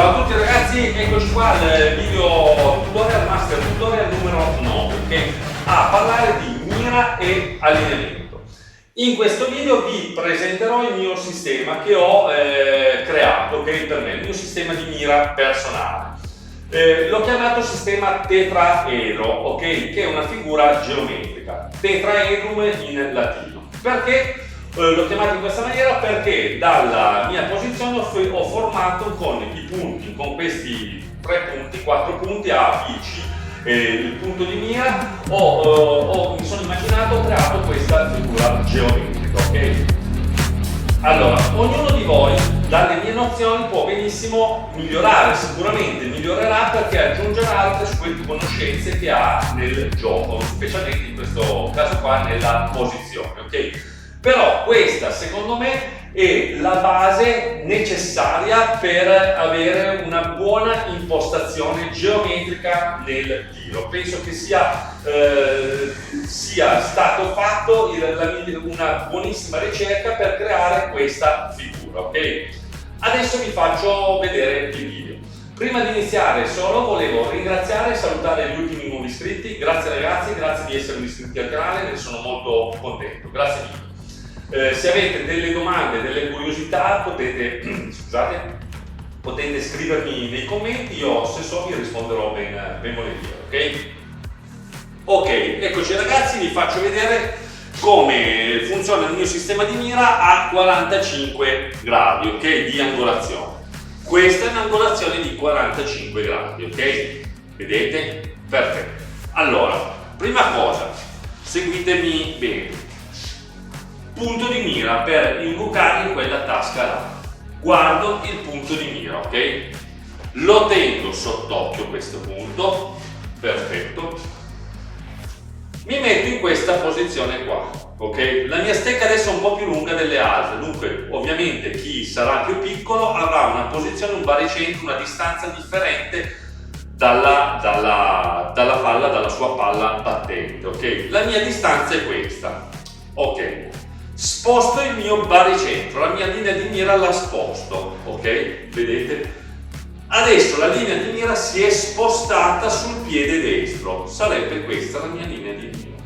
Ciao a tutti ragazzi, eccoci qua al video tutorial, master tutorial numero 9, che a parlare di mira e allineamento. In questo video vi presenterò il mio sistema che ho creato, per me, il mio sistema di mira personale. L'ho chiamato sistema tetraedro, che è una figura geometrica, tetraedrum in latino. Perché l'ho chiamato in questa maniera? Perché dalla mia posizione ho formato con i punti, con questi 4 punti A, B, C, il punto di mira, mi sono immaginato, ho creato questa figura geometrica, Allora, ognuno di voi dalle mie nozioni può benissimo migliorare, sicuramente migliorerà perché aggiungerà altre sue conoscenze che ha nel gioco, specialmente in questo caso qua nella posizione, Però questa secondo me è la base necessaria per avere una buona impostazione geometrica nel tiro. Penso che sia stato fatto una buonissima ricerca per creare questa figura, Adesso vi faccio vedere il video. Prima di iniziare volevo ringraziare e salutare gli ultimi nuovi iscritti. Grazie ragazzi, grazie di esservi iscritti al canale, ne sono molto contento, grazie mille. Se avete delle domande, delle curiosità potete scrivermi nei commenti, io se so vi risponderò ben volentieri, ok, eccoci ragazzi, vi faccio vedere come funziona il mio sistema di mira a 45 gradi, di angolazione. Questa è un'angolazione di 45 gradi, Vedete? Perfetto. Allora, prima cosa, seguitemi bene. Punto di mira per imbucare in quella tasca là. Guardo il punto di mira, Lo tengo sott'occhio questo punto, perfetto. Mi metto in questa posizione qua, La mia stecca adesso è un po' più lunga delle altre, dunque ovviamente chi sarà più piccolo avrà una posizione, un baricentro, una distanza differente dalla sua palla battente, La mia distanza è questa, Sposto il mio baricentro, la mia linea di mira la sposto, Vedete? Adesso la linea di mira si è spostata sul piede destro, sarebbe questa la mia linea di mira,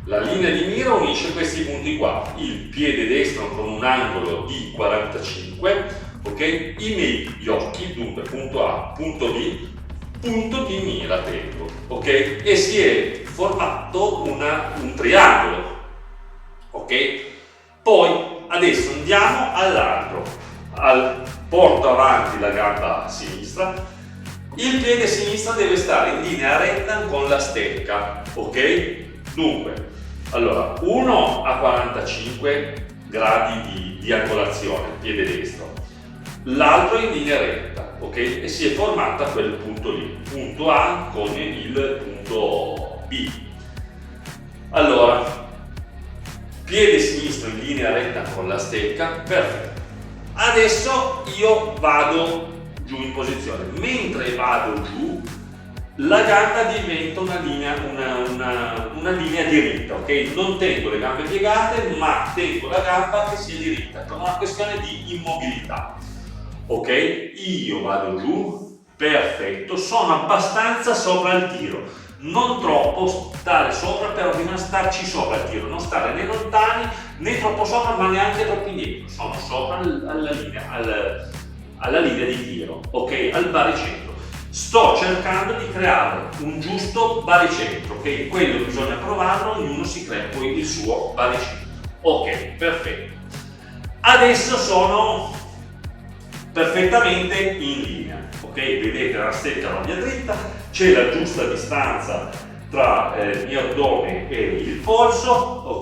La linea di mira unisce questi punti qua, il piede destro con un angolo di 45, I miei occhi, dunque punto A, punto B, punto di mira tengo, E si è formato un triangolo, Poi adesso andiamo all'altro, porto avanti la gamba sinistra, il piede sinistro deve stare in linea retta con la stecca, Dunque, allora, uno a 45 gradi di angolazione, il piede destro, l'altro in linea retta, E si è formata quel punto lì, punto A con il punto B. Allora, piede sinistro in linea retta con la stecca, perfetto. Adesso io vado giù in posizione. Mentre vado giù, la gamba diventa una linea diritta, Non tengo le gambe piegate, ma tengo la gamba che sia diritta, per una questione di immobilità. Io vado giù, perfetto, sono abbastanza sopra il tiro, non troppo stare sopra, però bisogna starci sopra il tiro, non stare né lontani né troppo sopra ma neanche troppo indietro, sono sopra alla linea di tiro, al baricentro. Sto cercando di creare un giusto baricentro, quello bisogna provarlo, ognuno si crea poi il suo baricentro, perfetto. Adesso sono perfettamente in linea, Vedete la stecca non è dritta, c'è la giusta distanza tra il mio addome e il polso,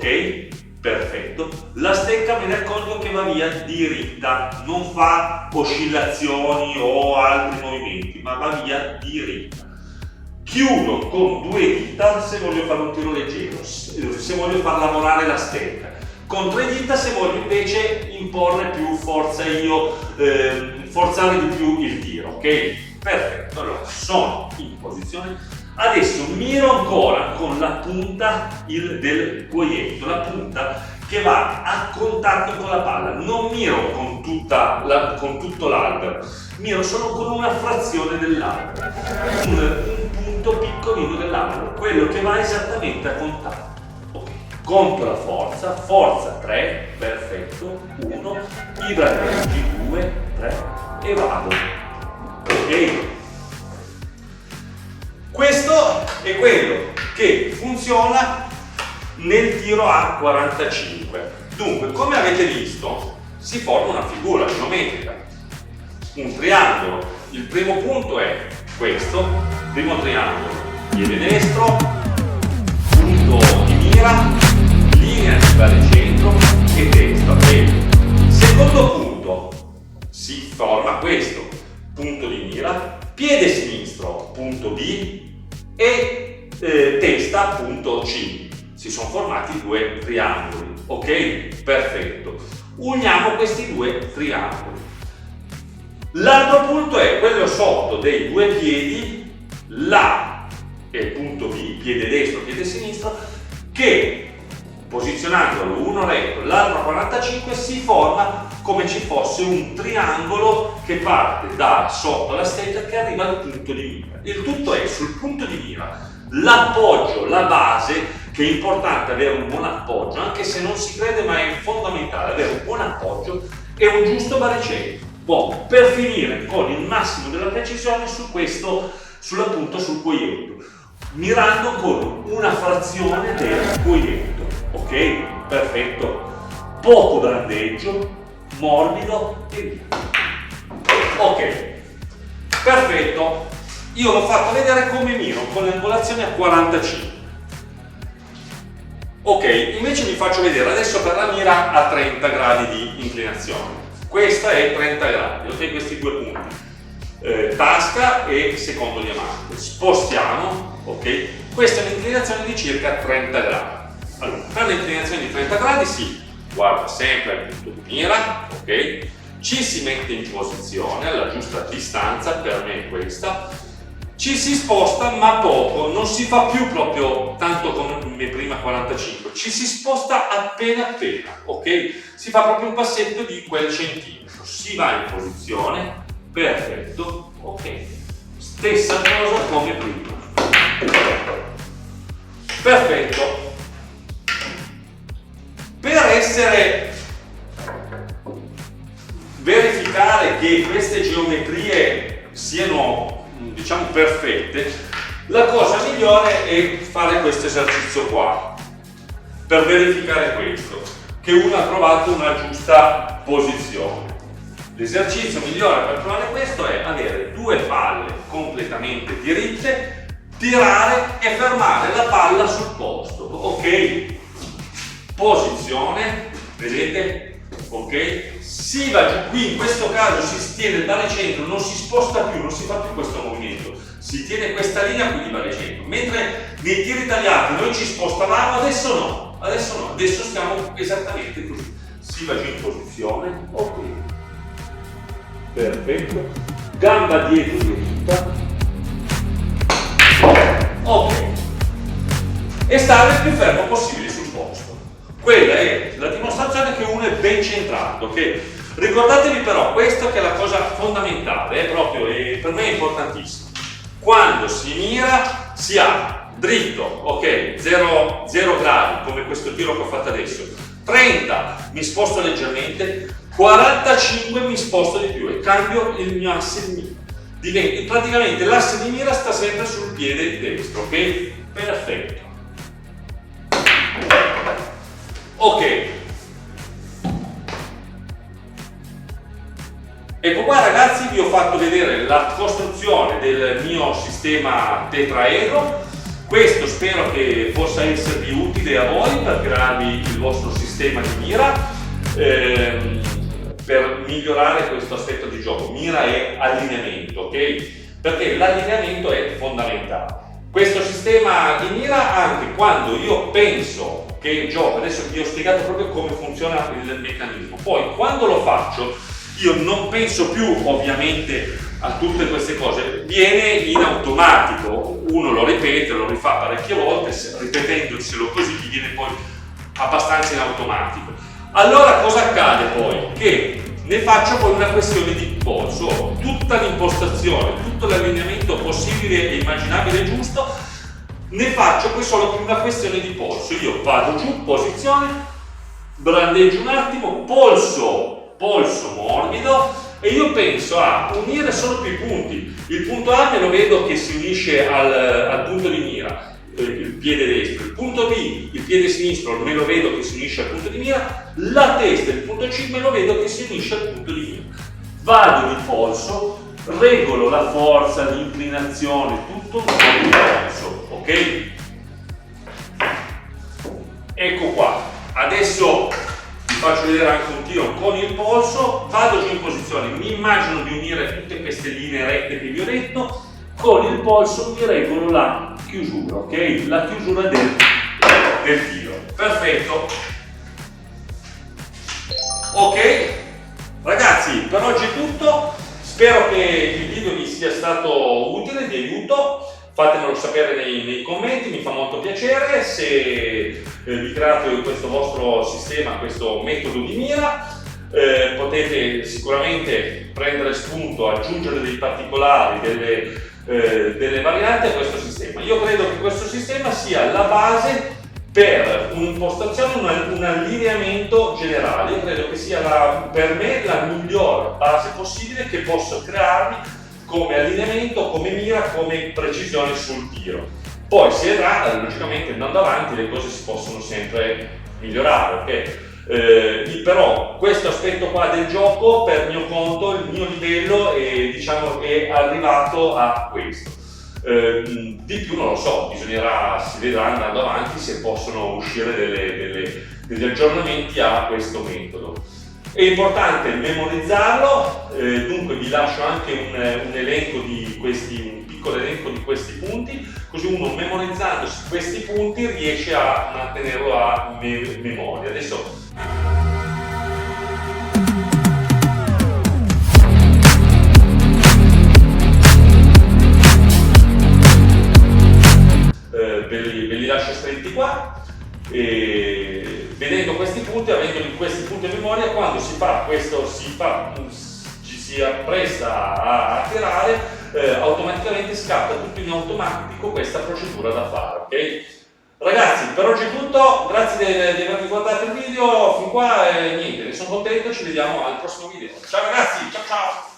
perfetto. La stecca me ne accorgo che va via diritta, non fa oscillazioni o altri movimenti, ma va via diritta. Chiudo con 2 dita se voglio fare un tiro leggero, se voglio far lavorare la stecca. Con 3 dita se voglio invece imporre più forza forzare di più il tiro, Perfetto, allora sono in posizione. Adesso miro ancora con la punta del cuoietto, la punta che va a contatto con la palla, non miro con con tutto l'albero, miro solo con una frazione dell'albero, un punto piccolino dell'albero, quello che va esattamente a contare. Ok, conto la forza 3, perfetto, 1, i bracchetti 2, 3 e vado. Ok? Questo è quello che funziona nel tiro a 45. Dunque, come avete visto, si forma una figura geometrica, un triangolo. Il primo punto è questo, primo triangolo, piede destro, punto di mira, linea di baricentro e testa. Il secondo punto si forma questo, punto di mira, piede sinistro, punto B e testa, punto C. Si sono formati due triangoli, ok? Perfetto. Uniamo questi due triangoli. L'altro punto è quello sotto dei due piedi, là è il punto B, piede destro, piede sinistro, che posizionandolo uno retto, l'altro a 45 si forma come ci fosse un triangolo che parte da sotto la stecca che arriva al punto di mira. Il tutto è sul punto di mira, l'appoggio, la base, che è importante avere un buon appoggio, anche se non si crede, ma è fondamentale avere un buon appoggio e un giusto baricentro. Per finire con il massimo della precisione su questo, sull'appunto sul coietto, mirando con una frazione del coietto. Ok? Perfetto. Poco brandeggio, morbido e via. Ok, perfetto. Io l'ho fatto vedere come miro con l'angolazione a 45. Ok, invece vi faccio vedere adesso per la mira a 30 gradi di inclinazione. Questa è 30 gradi, ok? Questi due punti, tasca e secondo diamante. Spostiamo, ok? Questa è un'inclinazione di circa 30 gradi. Allora, per l'inclinazione di 30 gradi si guarda sempre al punto di mira, ok? Ci si mette in posizione alla giusta distanza, per me è questa. Ci si sposta ma poco, non si fa più proprio tanto come prima 45, ci si sposta appena, ok? Si fa proprio un passetto di quel centimetro, si va in posizione, perfetto, ok? Stessa cosa come prima. Perfetto. Per verificare che queste geometrie siano, diciamo, perfette, la cosa migliore è fare questo esercizio qua per verificare questo, che uno ha trovato una giusta posizione. L'esercizio migliore per trovare questo è avere due palle completamente diritte, tirare e fermare la palla sul posto, ok? Posizione, vedete? Ok? Si va giù, qui in questo caso si stiene il baricentro, non si sposta più, non si fa più questo movimento, si tiene questa linea qui di baricentro, mentre nei tiri tagliati noi ci spostavamo, adesso no, adesso stiamo esattamente così, si va giù in posizione, ok, perfetto, gamba dietro diritta, ok, e stare il più fermo possibile sul posto. Quella è la dimostrazione che uno è ben centrato, ok? Ricordatevi però questo, che è la cosa fondamentale, per me è importantissimo. Quando si mira si ha dritto, ok, 0 gradi come questo tiro che ho fatto adesso, 30 mi sposto leggermente, 45 mi sposto di più e cambio il mio asse di mira. Praticamente l'asse di mira sta sempre sul piede destro, ok? Perfetto. Ok. Ecco qua ragazzi, vi ho fatto vedere la costruzione del mio sistema tetraedro. Questo spero che possa esservi utile a voi per crearvi il vostro sistema di mira, per migliorare questo aspetto di gioco. Mira e allineamento, ok? Perché l'allineamento è fondamentale. Questo sistema di mira, anche quando io penso che gioco, adesso vi ho spiegato proprio come funziona il meccanismo, poi quando lo faccio io non penso più ovviamente a tutte queste cose, viene in automatico, uno lo ripete, lo rifà parecchie volte, ripetendoselo così gli viene poi abbastanza in automatico. Allora cosa accade poi? Che ne faccio poi una questione di polso, tutta l'impostazione, tutto l'allineamento possibile e immaginabile giusto, ne faccio poi solo più una questione di polso. Io vado giù, posizione, brandeggio un attimo, polso morbido, e io penso a unire solo più i punti. Il punto A me lo vedo che si unisce al punto di mira, il piede destro, il punto B, il piede sinistro, me lo vedo che si unisce al punto di mira, la testa, il punto C, me lo vedo che si unisce al punto di mira. Vado di polso, regolo la forza, l'inclinazione, tutto con il polso, ok? Ecco qua, adesso vi faccio vedere anche un tiro con il polso, vado giù in posizione, mi immagino di unire tutte queste linee rette che vi ho detto, con il polso mi regolo la chiusura, ok? La chiusura del tiro. Perfetto. Ok, ragazzi, per oggi è tutto. Spero che il video vi sia stato utile, di aiuto. Fatemelo sapere nei commenti, mi fa molto piacere. Se vi create questo vostro sistema, questo metodo di mira, potete sicuramente prendere spunto, aggiungere dei particolari, delle varianti a questo sistema. Io credo che questo sistema sia la base per un'impostazione, un allineamento generale. Io credo che sia per me la miglior base possibile che posso crearmi come allineamento, come mira, come precisione sul tiro. Poi si vedrà, logicamente andando avanti le cose si possono sempre migliorare, ok? Però questo aspetto qua del gioco, per mio conto, il mio livello è arrivato a questo. Di più non lo so, si vedrà andando avanti se possono uscire degli aggiornamenti a questo metodo. È importante memorizzarlo, dunque vi lascio anche un piccolo elenco di questi punti, così uno memorizzandosi questi punti riesce a mantenerlo a memoria. Adesso ve li lascio scritti qua. E vedendo questi punti, avendo questi punti a memoria, quando si fa questo, ci si appresta a tirare, automaticamente scatta tutto in automatico questa procedura da fare, ok? Ragazzi, per oggi è tutto, grazie di aver guardato il video fin qua e niente, ne sono contento, ci vediamo al prossimo video. Ciao ragazzi, ciao ciao!